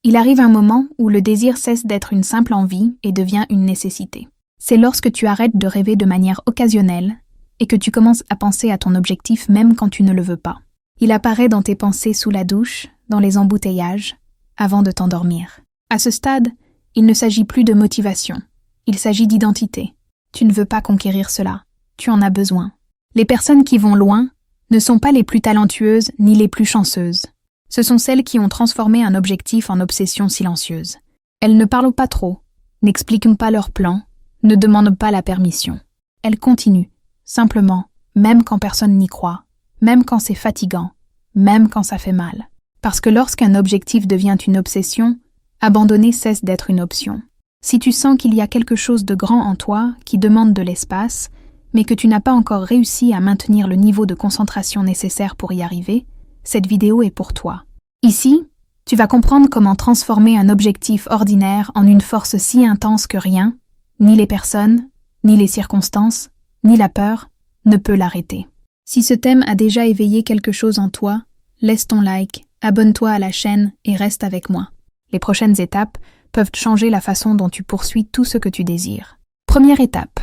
Il arrive un moment où le désir cesse d'être une simple envie et devient une nécessité. C'est lorsque tu arrêtes de rêver de manière occasionnelle et que tu commences à penser à ton objectif même quand tu ne le veux pas. Il apparaît dans tes pensées sous la douche, dans les embouteillages, avant de t'endormir. À ce stade, il ne s'agit plus de motivation, il s'agit d'identité. Tu ne veux pas conquérir cela, tu en as besoin. Les personnes qui vont loin ne sont pas les plus talentueuses ni les plus chanceuses. Ce sont celles qui ont transformé un objectif en obsession silencieuse. Elles ne parlent pas trop, n'expliquent pas leur plan, ne demandent pas la permission. Elles continuent, simplement, même quand personne n'y croit, même quand c'est fatigant, même quand ça fait mal. Parce que lorsqu'un objectif devient une obsession, abandonner cesse d'être une option. Si tu sens qu'il y a quelque chose de grand en toi qui demande de l'espace, mais que tu n'as pas encore réussi à maintenir le niveau de concentration nécessaire pour y arriver, cette vidéo est pour toi. Ici, tu vas comprendre comment transformer un objectif ordinaire en une force si intense que rien, ni les personnes, ni les circonstances, ni la peur, ne peut l'arrêter. Si ce thème a déjà éveillé quelque chose en toi, laisse ton like, abonne-toi à la chaîne et reste avec moi. Les prochaines étapes peuvent changer la façon dont tu poursuis tout ce que tu désires. Première étape.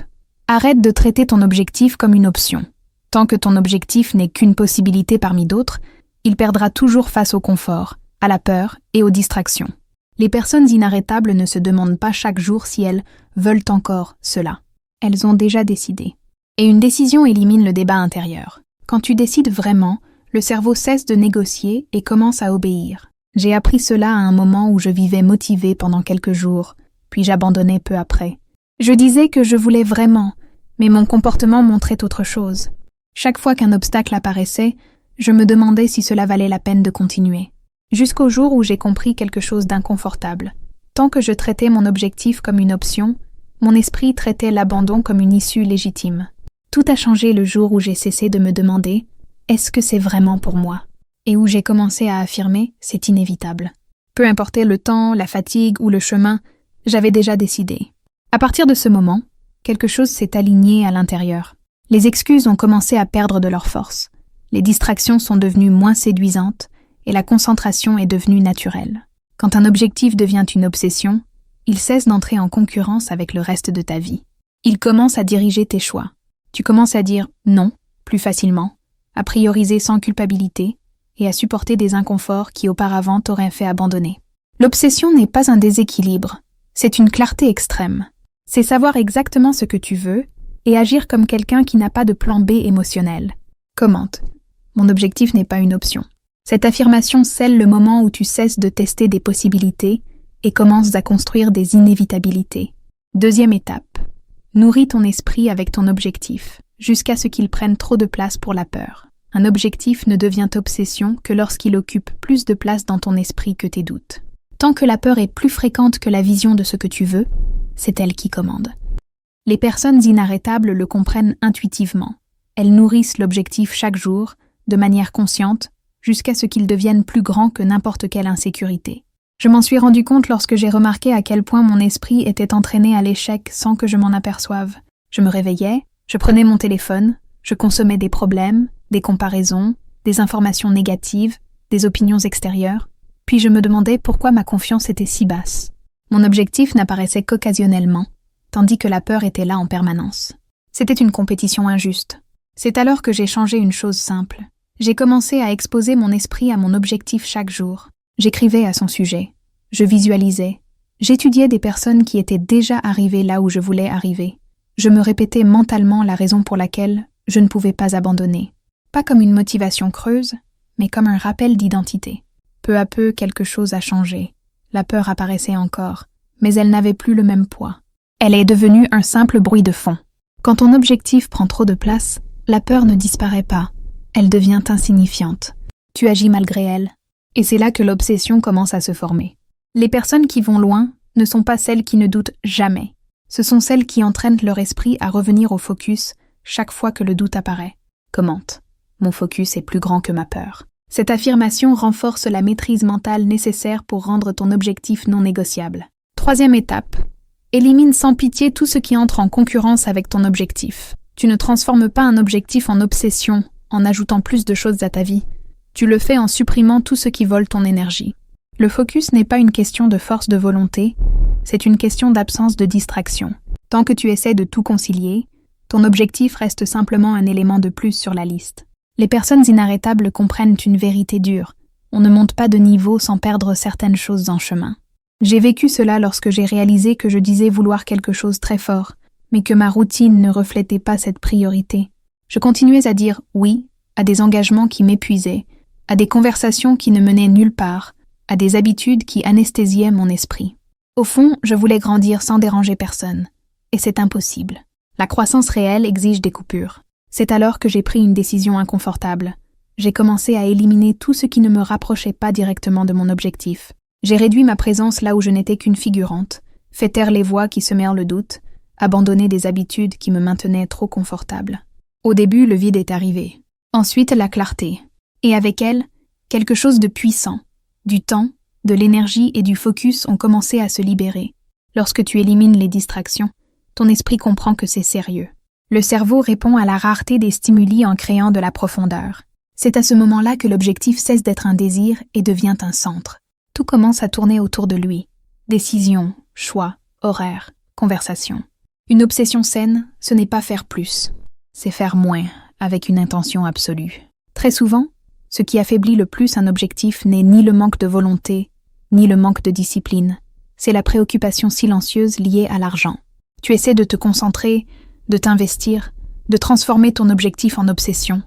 Arrête de traiter ton objectif comme une option. Tant que ton objectif n'est qu'une possibilité parmi d'autres, il perdra toujours face au confort, à la peur et aux distractions. Les personnes inarrêtables ne se demandent pas chaque jour si elles veulent encore cela. Elles ont déjà décidé. Et une décision élimine le débat intérieur. Quand tu décides vraiment, le cerveau cesse de négocier et commence à obéir. J'ai appris cela à un moment où je vivais motivée pendant quelques jours, puis j'abandonnais peu après. Je disais que je voulais vraiment, mais mon comportement montrait autre chose. Chaque fois qu'un obstacle apparaissait, je me demandais si cela valait la peine de continuer. Jusqu'au jour où j'ai compris quelque chose d'inconfortable. Tant que je traitais mon objectif comme une option, mon esprit traitait l'abandon comme une issue légitime. Tout a changé le jour où j'ai cessé de me demander « Est-ce que c'est vraiment pour moi ?» et où j'ai commencé à affirmer « C'est inévitable ». Peu importait le temps, la fatigue ou le chemin, j'avais déjà décidé. À partir de ce moment, quelque chose s'est aligné à l'intérieur. Les excuses ont commencé à perdre de leur force. Les distractions sont devenues moins séduisantes et la concentration est devenue naturelle. Quand un objectif devient une obsession, il cesse d'entrer en concurrence avec le reste de ta vie. Il commence à diriger tes choix. Tu commences à dire « non » plus facilement, à prioriser sans culpabilité et à supporter des inconforts qui auparavant t'auraient fait abandonner. L'obsession n'est pas un déséquilibre, c'est une clarté extrême. C'est savoir exactement ce que tu veux et agir comme quelqu'un qui n'a pas de plan B émotionnel. Commente. Mon objectif n'est pas une option. Cette affirmation scelle le moment où tu cesses de tester des possibilités et commences à construire des inévitabilités. Deuxième étape. Nourris ton esprit avec ton objectif, jusqu'à ce qu'il prenne trop de place pour la peur. Un objectif ne devient obsession que lorsqu'il occupe plus de place dans ton esprit que tes doutes. Tant que la peur est plus fréquente que la vision de ce que tu veux, c'est elle qui commande. Les personnes inarrêtables le comprennent intuitivement. Elles nourrissent l'objectif chaque jour, de manière consciente, jusqu'à ce qu'il devienne plus grand que n'importe quelle insécurité. Je m'en suis rendu compte lorsque j'ai remarqué à quel point mon esprit était entraîné à l'échec sans que je m'en aperçoive. Je me réveillais, je prenais mon téléphone, je consommais des problèmes, des comparaisons, des informations négatives, des opinions extérieures, puis je me demandais pourquoi ma confiance était si basse. Mon objectif n'apparaissait qu'occasionnellement, tandis que la peur était là en permanence. C'était une compétition injuste. C'est alors que j'ai changé une chose simple. J'ai commencé à exposer mon esprit à mon objectif chaque jour. J'écrivais à son sujet. Je visualisais. J'étudiais des personnes qui étaient déjà arrivées là où je voulais arriver. Je me répétais mentalement la raison pour laquelle je ne pouvais pas abandonner. Pas comme une motivation creuse, mais comme un rappel d'identité. Peu à peu, quelque chose a changé. La peur apparaissait encore, mais elle n'avait plus le même poids. Elle est devenue un simple bruit de fond. Quand ton objectif prend trop de place, la peur ne disparaît pas. Elle devient insignifiante. Tu agis malgré elle. Et c'est là que l'obsession commence à se former. Les personnes qui vont loin ne sont pas celles qui ne doutent jamais. Ce sont celles qui entraînent leur esprit à revenir au focus chaque fois que le doute apparaît. Commente. Mon focus est plus grand que ma peur. Cette affirmation renforce la maîtrise mentale nécessaire pour rendre ton objectif non négociable. Troisième étape. Élimine sans pitié tout ce qui entre en concurrence avec ton objectif. Tu ne transformes pas un objectif en obsession en ajoutant plus de choses à ta vie. Tu le fais en supprimant tout ce qui vole ton énergie. Le focus n'est pas une question de force de volonté, c'est une question d'absence de distraction. Tant que tu essaies de tout concilier, ton objectif reste simplement un élément de plus sur la liste. Les personnes inarrêtables comprennent une vérité dure. On ne monte pas de niveau sans perdre certaines choses en chemin. J'ai vécu cela lorsque j'ai réalisé que je disais vouloir quelque chose très fort, mais que ma routine ne reflétait pas cette priorité. Je continuais à dire oui à des engagements qui m'épuisaient, à des conversations qui ne menaient nulle part, à des habitudes qui anesthésiaient mon esprit. Au fond, je voulais grandir sans déranger personne, et c'est impossible. La croissance réelle exige des coupures. C'est alors que j'ai pris une décision inconfortable. J'ai commencé à éliminer tout ce qui ne me rapprochait pas directement de mon objectif. J'ai réduit ma présence là où je n'étais qu'une figurante, fait taire les voix qui semèrent le doute, abandonné des habitudes qui me maintenaient trop confortable. Au début, le vide est arrivé. Ensuite, la clarté. Et avec elle, quelque chose de puissant. Du temps, de l'énergie et du focus ont commencé à se libérer. Lorsque tu élimines les distractions, ton esprit comprend que c'est sérieux. Le cerveau répond à la rareté des stimuli en créant de la profondeur. C'est à ce moment-là que l'objectif cesse d'être un désir et devient un centre. Tout commence à tourner autour de lui. Décisions, choix, horaires, conversations. Une obsession saine, ce n'est pas faire plus. C'est faire moins, avec une intention absolue. Très souvent, ce qui affaiblit le plus un objectif n'est ni le manque de volonté, ni le manque de discipline. C'est la préoccupation silencieuse liée à l'argent. Tu essaies de te concentrer, de t'investir, de transformer ton objectif en obsession.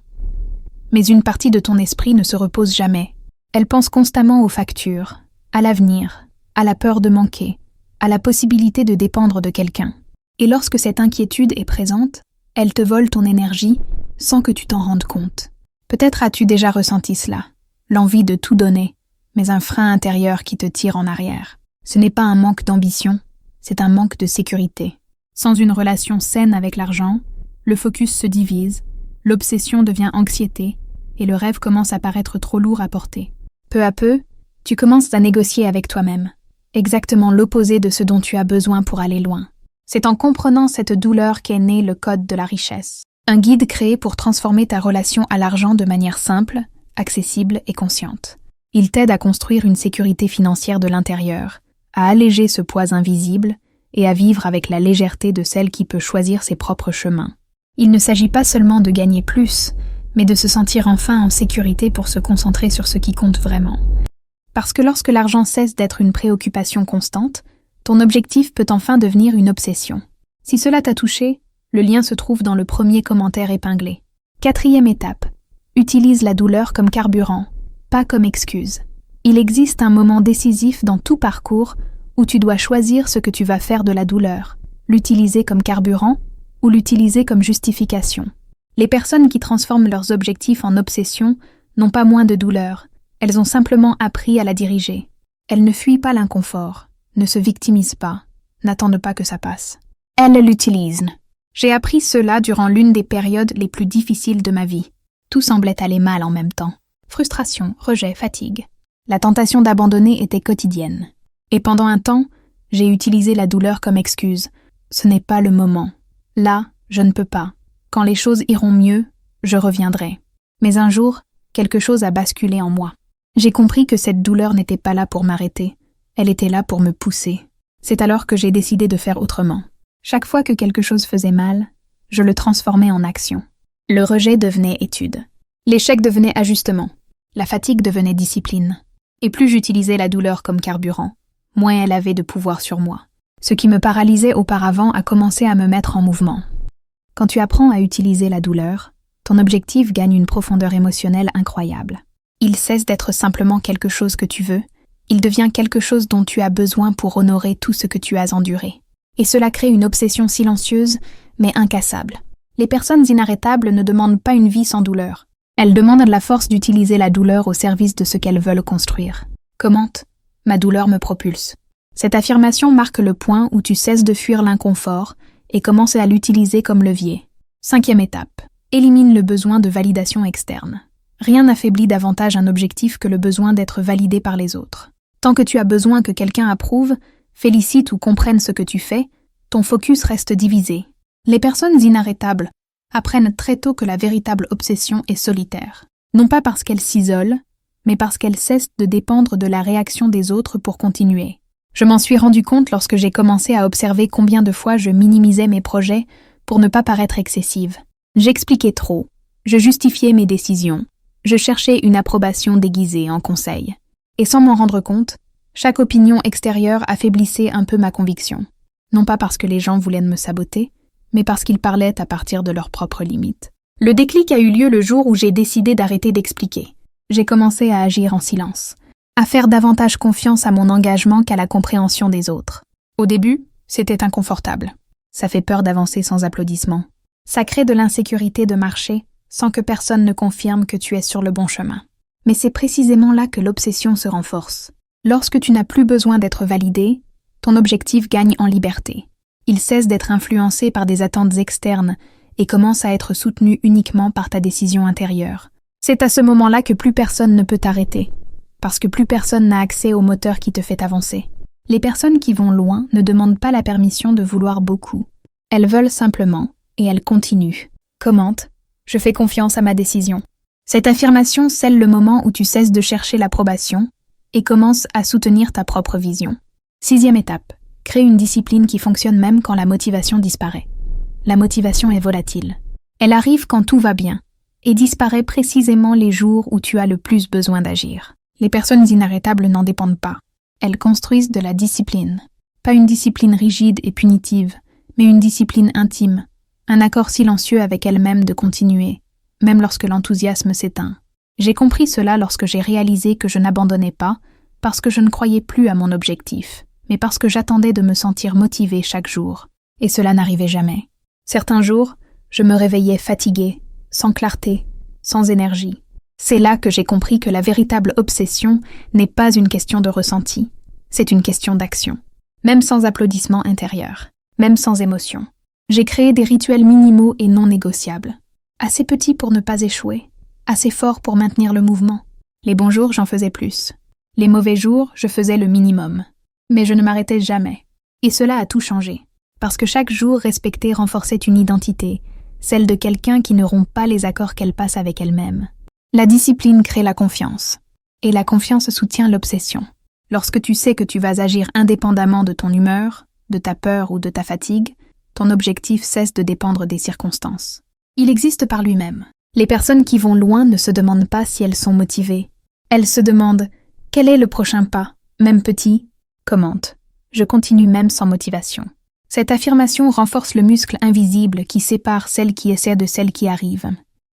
Mais une partie de ton esprit ne se repose jamais. Elle pense constamment aux factures, à l'avenir, à la peur de manquer, à la possibilité de dépendre de quelqu'un. Et lorsque cette inquiétude est présente, elle te vole ton énergie sans que tu t'en rendes compte. Peut-être as-tu déjà ressenti cela, l'envie de tout donner, mais un frein intérieur qui te tire en arrière. Ce n'est pas un manque d'ambition, c'est un manque de sécurité. Sans une relation saine avec l'argent, le focus se divise, l'obsession devient anxiété et le rêve commence à paraître trop lourd à porter. Peu à peu, tu commences à négocier avec toi-même, exactement l'opposé de ce dont tu as besoin pour aller loin. C'est en comprenant cette douleur qu'est né le code de la richesse, un guide créé pour transformer ta relation à l'argent de manière simple, accessible et consciente. Il t'aide à construire une sécurité financière de l'intérieur, à alléger ce poids invisible et à vivre avec la légèreté de celle qui peut choisir ses propres chemins. Il ne s'agit pas seulement de gagner plus, mais de se sentir enfin en sécurité pour se concentrer sur ce qui compte vraiment. Parce que lorsque l'argent cesse d'être une préoccupation constante, ton objectif peut enfin devenir une obsession. Si cela t'a touché, le lien se trouve dans le premier commentaire épinglé. 4e étape. Utilise la douleur comme carburant, pas comme excuse. Il existe un moment décisif dans tout parcours où tu dois choisir ce que tu vas faire de la douleur, l'utiliser comme carburant ou l'utiliser comme justification. Les personnes qui transforment leurs objectifs en obsession n'ont pas moins de douleur, elles ont simplement appris à la diriger. Elles ne fuient pas l'inconfort, ne se victimisent pas, n'attendent pas que ça passe. Elles l'utilisent. J'ai appris cela durant l'une des périodes les plus difficiles de ma vie. Tout semblait aller mal en même temps. Frustration, rejet, fatigue. La tentation d'abandonner était quotidienne. Et pendant un temps, j'ai utilisé la douleur comme excuse. Ce n'est pas le moment. Là, je ne peux pas. Quand les choses iront mieux, je reviendrai. Mais un jour, quelque chose a basculé en moi. J'ai compris que cette douleur n'était pas là pour m'arrêter. Elle était là pour me pousser. C'est alors que j'ai décidé de faire autrement. Chaque fois que quelque chose faisait mal, je le transformais en action. Le rejet devenait étude. L'échec devenait ajustement. La fatigue devenait discipline. Et plus j'utilisais la douleur comme carburant, moins elle avait de pouvoir sur moi. Ce qui me paralysait auparavant a commencé à me mettre en mouvement. Quand tu apprends à utiliser la douleur, ton objectif gagne une profondeur émotionnelle incroyable. Il cesse d'être simplement quelque chose que tu veux, il devient quelque chose dont tu as besoin pour honorer tout ce que tu as enduré. Et cela crée une obsession silencieuse, mais incassable. Les personnes inarrêtables ne demandent pas une vie sans douleur. Elles demandent la force d'utiliser la douleur au service de ce qu'elles veulent construire. Commente, ma douleur me propulse. Cette affirmation marque le point où tu cesses de fuir l'inconfort et commences à l'utiliser comme levier. 5e étape. Élimine le besoin de validation externe. Rien n'affaiblit davantage un objectif que le besoin d'être validé par les autres. Tant que tu as besoin que quelqu'un approuve, félicite ou comprenne ce que tu fais, ton focus reste divisé. Les personnes inarrêtables apprennent très tôt que la véritable obsession est solitaire. Non pas parce qu'elles s'isolent, mais parce qu'elle cesse de dépendre de la réaction des autres pour continuer. Je m'en suis rendu compte lorsque j'ai commencé à observer combien de fois je minimisais mes projets pour ne pas paraître excessive. J'expliquais trop, je justifiais mes décisions, je cherchais une approbation déguisée en conseil. Et sans m'en rendre compte, chaque opinion extérieure affaiblissait un peu ma conviction. Non pas parce que les gens voulaient me saboter, mais parce qu'ils parlaient à partir de leurs propres limites. Le déclic a eu lieu le jour où j'ai décidé d'arrêter d'expliquer. J'ai commencé à agir en silence, à faire davantage confiance à mon engagement qu'à la compréhension des autres. Au début, c'était inconfortable. Ça fait peur d'avancer sans applaudissements. Ça crée de l'insécurité de marcher sans que personne ne confirme que tu es sur le bon chemin. Mais c'est précisément là que l'obsession se renforce. Lorsque tu n'as plus besoin d'être validé, ton objectif gagne en liberté. Il cesse d'être influencé par des attentes externes et commence à être soutenu uniquement par ta décision intérieure. C'est à ce moment-là que plus personne ne peut t'arrêter, parce que plus personne n'a accès au moteur qui te fait avancer. Les personnes qui vont loin ne demandent pas la permission de vouloir beaucoup. Elles veulent simplement, et elles continuent. Commente, je fais confiance à ma décision. Cette affirmation scelle le moment où tu cesses de chercher l'approbation et commences à soutenir ta propre vision. 6e étape, crée une discipline qui fonctionne même quand la motivation disparaît. La motivation est volatile. Elle arrive quand tout va bien et disparaît précisément les jours où tu as le plus besoin d'agir. Les personnes inarrêtables n'en dépendent pas. Elles construisent de la discipline. Pas une discipline rigide et punitive, mais une discipline intime, un accord silencieux avec elles-mêmes de continuer, même lorsque l'enthousiasme s'éteint. J'ai compris cela lorsque j'ai réalisé que je n'abandonnais pas parce que je ne croyais plus à mon objectif, mais parce que j'attendais de me sentir motivée chaque jour. Et cela n'arrivait jamais. Certains jours, je me réveillais fatiguée, sans clarté, sans énergie. C'est là que j'ai compris que la véritable obsession n'est pas une question de ressenti, c'est une question d'action. Même sans applaudissements intérieurs, même sans émotion. J'ai créé des rituels minimaux et non négociables. Assez petits pour ne pas échouer, assez forts pour maintenir le mouvement. Les bons jours, j'en faisais plus. Les mauvais jours, je faisais le minimum. Mais je ne m'arrêtais jamais. Et cela a tout changé. Parce que chaque jour respecté renforçait une identité, celle de quelqu'un qui ne rompt pas les accords qu'elle passe avec elle-même. La discipline crée la confiance. Et la confiance soutient l'obsession. Lorsque tu sais que tu vas agir indépendamment de ton humeur, de ta peur ou de ta fatigue, ton objectif cesse de dépendre des circonstances. Il existe par lui-même. Les personnes qui vont loin ne se demandent pas si elles sont motivées. Elles se demandent « Quel est le prochain pas ?» Même petit, commente « Je continue même sans motivation ». Cette affirmation renforce le muscle invisible qui sépare celle qui essaie de celle qui arrive.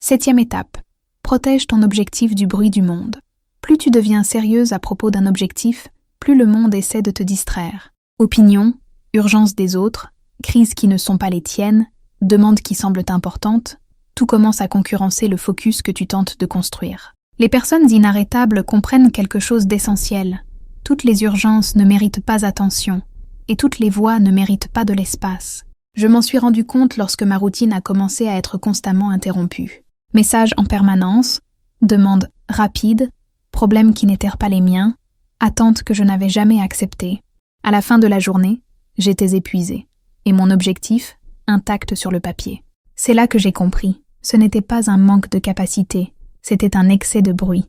7e étape. Protège ton objectif du bruit du monde. Plus tu deviens sérieuse à propos d'un objectif, plus le monde essaie de te distraire. Opinions, urgences des autres, crises qui ne sont pas les tiennes, demandes qui semblent importantes, tout commence à concurrencer le focus que tu tentes de construire. Les personnes inarrêtables comprennent quelque chose d'essentiel. Toutes les urgences ne méritent pas attention, et toutes les voix ne méritent pas de l'espace. Je m'en suis rendu compte lorsque ma routine a commencé à être constamment interrompue. Messages en permanence, demandes rapides, problèmes qui n'étaient pas les miens, attentes que je n'avais jamais acceptées. À la fin de la journée, j'étais épuisée, et mon objectif, intact sur le papier. C'est là que j'ai compris, ce n'était pas un manque de capacité, c'était un excès de bruit.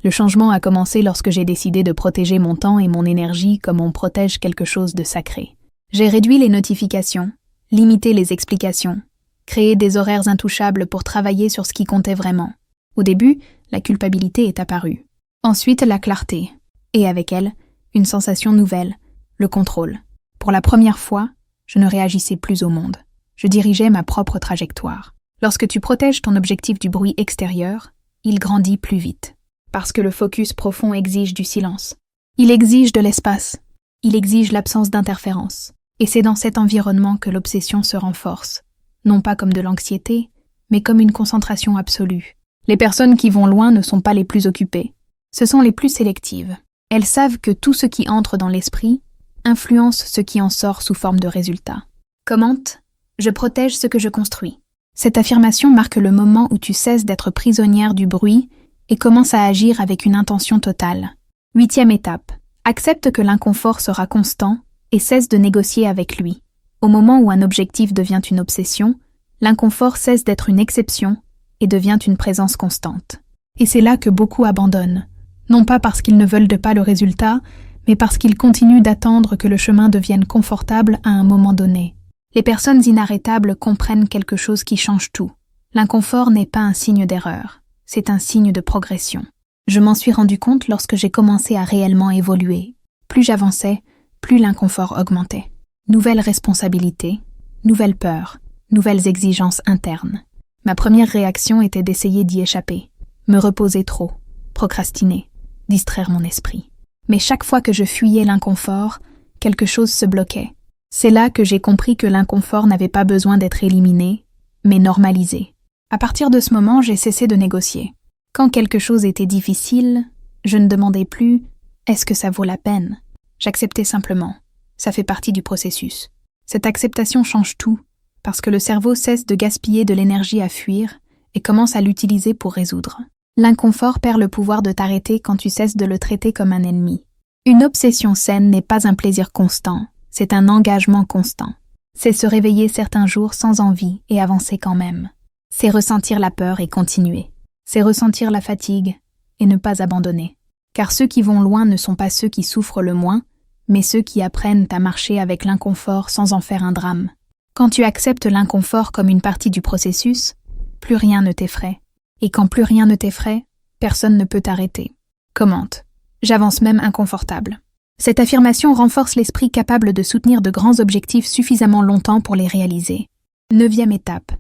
Le changement a commencé lorsque j'ai décidé de protéger mon temps et mon énergie comme on protège quelque chose de sacré. J'ai réduit les notifications, limité les explications, créé des horaires intouchables pour travailler sur ce qui comptait vraiment. Au début, la culpabilité est apparue. Ensuite, la clarté. Et avec elle, une sensation nouvelle, le contrôle. Pour la première fois, je ne réagissais plus au monde. Je dirigeais ma propre trajectoire. Lorsque tu protèges ton objectif du bruit extérieur, il grandit plus vite. Parce que le focus profond exige du silence. Il exige de l'espace. Il exige l'absence d'interférence. Et c'est dans cet environnement que l'obsession se renforce. Non pas comme de l'anxiété, mais comme une concentration absolue. Les personnes qui vont loin ne sont pas les plus occupées. Ce sont les plus sélectives. Elles savent que tout ce qui entre dans l'esprit influence ce qui en sort sous forme de résultat. Commente, je protège ce que je construis. Cette affirmation marque le moment où tu cesses d'être prisonnière du bruit et commences à agir avec une intention totale. 8e étape. Accepte que l'inconfort sera constant et cesse de négocier avec lui. Au moment où un objectif devient une obsession, l'inconfort cesse d'être une exception et devient une présence constante. Et c'est là que beaucoup abandonnent. Non pas parce qu'ils ne veulent pas le résultat, mais parce qu'ils continuent d'attendre que le chemin devienne confortable à un moment donné. Les personnes inarrêtables comprennent quelque chose qui change tout. L'inconfort n'est pas un signe d'erreur, c'est un signe de progression. Je m'en suis rendu compte lorsque j'ai commencé à réellement évoluer. Plus j'avançais, plus l'inconfort augmentait. Nouvelles responsabilités, nouvelles peurs, nouvelles exigences internes. Ma première réaction était d'essayer d'y échapper, me reposer trop, procrastiner, distraire mon esprit. Mais chaque fois que je fuyais l'inconfort, quelque chose se bloquait. C'est là que j'ai compris que l'inconfort n'avait pas besoin d'être éliminé, mais normalisé. À partir de ce moment, j'ai cessé de négocier. Quand quelque chose était difficile, je ne demandais plus « est-ce que ça vaut la peine ?» J'acceptais simplement. Ça fait partie du processus. Cette acceptation change tout, parce que le cerveau cesse de gaspiller de l'énergie à fuir et commence à l'utiliser pour résoudre. L'inconfort perd le pouvoir de t'arrêter quand tu cesses de le traiter comme un ennemi. Une obsession saine n'est pas un plaisir constant, c'est un engagement constant. C'est se réveiller certains jours sans envie et avancer quand même. C'est ressentir la peur et continuer. C'est ressentir la fatigue et ne pas abandonner. Car ceux qui vont loin ne sont pas ceux qui souffrent le moins, mais ceux qui apprennent à marcher avec l'inconfort sans en faire un drame. Quand tu acceptes l'inconfort comme une partie du processus, plus rien ne t'effraie. Et quand plus rien ne t'effraie, personne ne peut t'arrêter. Commente. J'avance même inconfortable. Cette affirmation renforce l'esprit capable de soutenir de grands objectifs suffisamment longtemps pour les réaliser. 9e étape.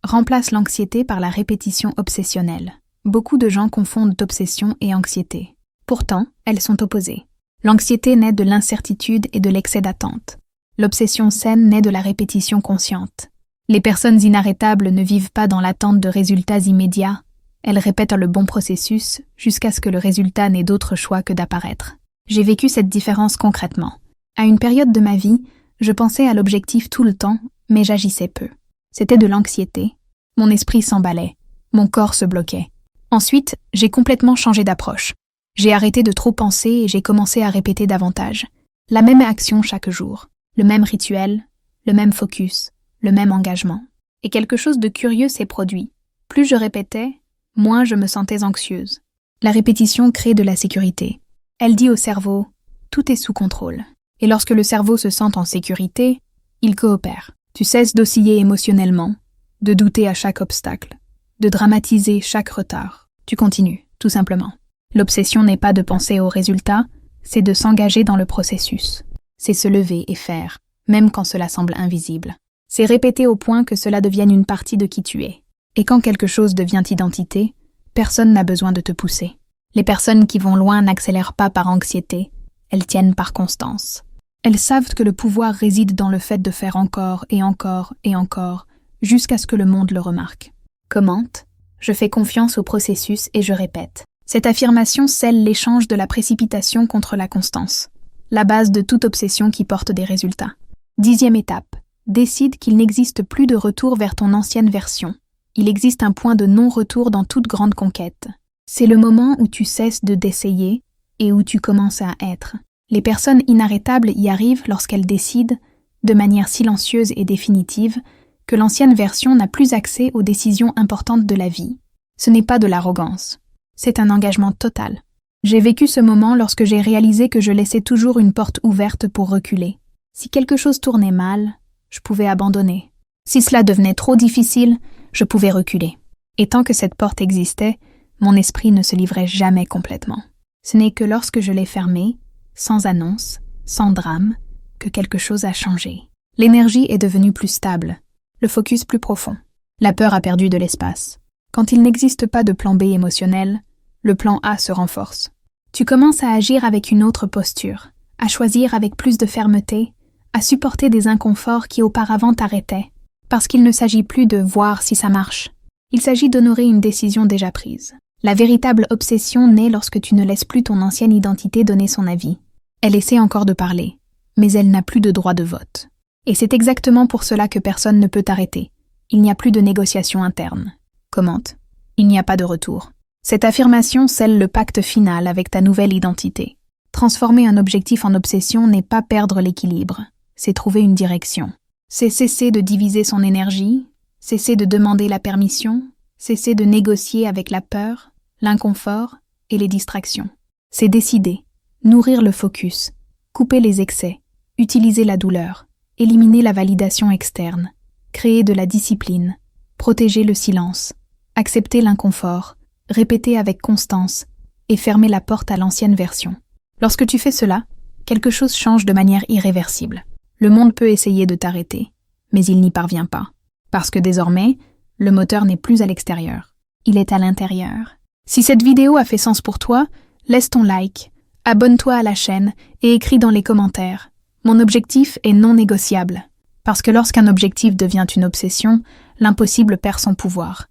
Remplace l'anxiété par la répétition obsessionnelle. Beaucoup de gens confondent obsession et anxiété. Pourtant, elles sont opposées. L'anxiété naît de l'incertitude et de l'excès d'attente. L'obsession saine naît de la répétition consciente. Les personnes inarrêtables ne vivent pas dans l'attente de résultats immédiats. Elles répètent le bon processus jusqu'à ce que le résultat n'ait d'autre choix que d'apparaître. J'ai vécu cette différence concrètement. À une période de ma vie, je pensais à l'objectif tout le temps, mais j'agissais peu. C'était de l'anxiété. Mon esprit s'emballait. Mon corps se bloquait. Ensuite, j'ai complètement changé d'approche. J'ai arrêté de trop penser et j'ai commencé à répéter davantage. La même action chaque jour, le même rituel, le même focus, le même engagement. Et quelque chose de curieux s'est produit. Plus je répétais, moins je me sentais anxieuse. La répétition crée de la sécurité. Elle dit au cerveau « tout est sous contrôle ». Et lorsque le cerveau se sent en sécurité, il coopère. Tu cesses d'osciller émotionnellement, de douter à chaque obstacle, de dramatiser chaque retard. Tu continues, tout simplement. L'obsession n'est pas de penser au résultat, c'est de s'engager dans le processus. C'est se lever et faire, même quand cela semble invisible. C'est répéter au point que cela devienne une partie de qui tu es. Et quand quelque chose devient identité, personne n'a besoin de te pousser. Les personnes qui vont loin n'accélèrent pas par anxiété, elles tiennent par constance. Elles savent que le pouvoir réside dans le fait de faire encore et encore et encore, jusqu'à ce que le monde le remarque. Commente. Je fais confiance au processus et je répète. Cette affirmation scelle l'échange de la précipitation contre la constance, la base de toute obsession qui porte des résultats. 10e étape. Décide qu'il n'existe plus de retour vers ton ancienne version. Il existe un point de non-retour dans toute grande conquête. C'est le moment où tu cesses d'essayer et où tu commences à être. Les personnes inarrêtables y arrivent lorsqu'elles décident, de manière silencieuse et définitive, que l'ancienne version n'a plus accès aux décisions importantes de la vie. Ce n'est pas de l'arrogance. C'est un engagement total. J'ai vécu ce moment lorsque j'ai réalisé que je laissais toujours une porte ouverte pour reculer. Si quelque chose tournait mal, je pouvais abandonner. Si cela devenait trop difficile, je pouvais reculer. Et tant que cette porte existait, mon esprit ne se livrait jamais complètement. Ce n'est que lorsque je l'ai fermée, sans annonce, sans drame, que quelque chose a changé. L'énergie est devenue plus stable, le focus plus profond. La peur a perdu de l'espace. Quand il n'existe pas de plan B émotionnel, le plan A se renforce. Tu commences à agir avec une autre posture, à choisir avec plus de fermeté, à supporter des inconforts qui auparavant t'arrêtaient, parce qu'il ne s'agit plus de voir si ça marche. Il s'agit d'honorer une décision déjà prise. La véritable obsession naît lorsque tu ne laisses plus ton ancienne identité donner son avis. Elle essaie encore de parler, mais elle n'a plus de droit de vote. Et c'est exactement pour cela que personne ne peut t'arrêter. Il n'y a plus de négociation interne. Commente. Il n'y a pas de retour. Cette affirmation scelle le pacte final avec ta nouvelle identité. Transformer un objectif en obsession n'est pas perdre l'équilibre, c'est trouver une direction. C'est cesser de diviser son énergie, cesser de demander la permission, cesser de négocier avec la peur, l'inconfort et les distractions. C'est décider, nourrir le focus, couper les excès, utiliser la douleur, éliminer la validation externe, créer de la discipline, protéger le silence, accepter l'inconfort, répéter avec constance et fermer la porte à l'ancienne version. Lorsque tu fais cela, quelque chose change de manière irréversible. Le monde peut essayer de t'arrêter, mais il n'y parvient pas. Parce que désormais, le moteur n'est plus à l'extérieur. Il est à l'intérieur. Si cette vidéo a fait sens pour toi, laisse ton like, abonne-toi à la chaîne et écris dans les commentaires. Mon objectif est non négociable. Parce que lorsqu'un objectif devient une obsession, l'impossible perd son pouvoir.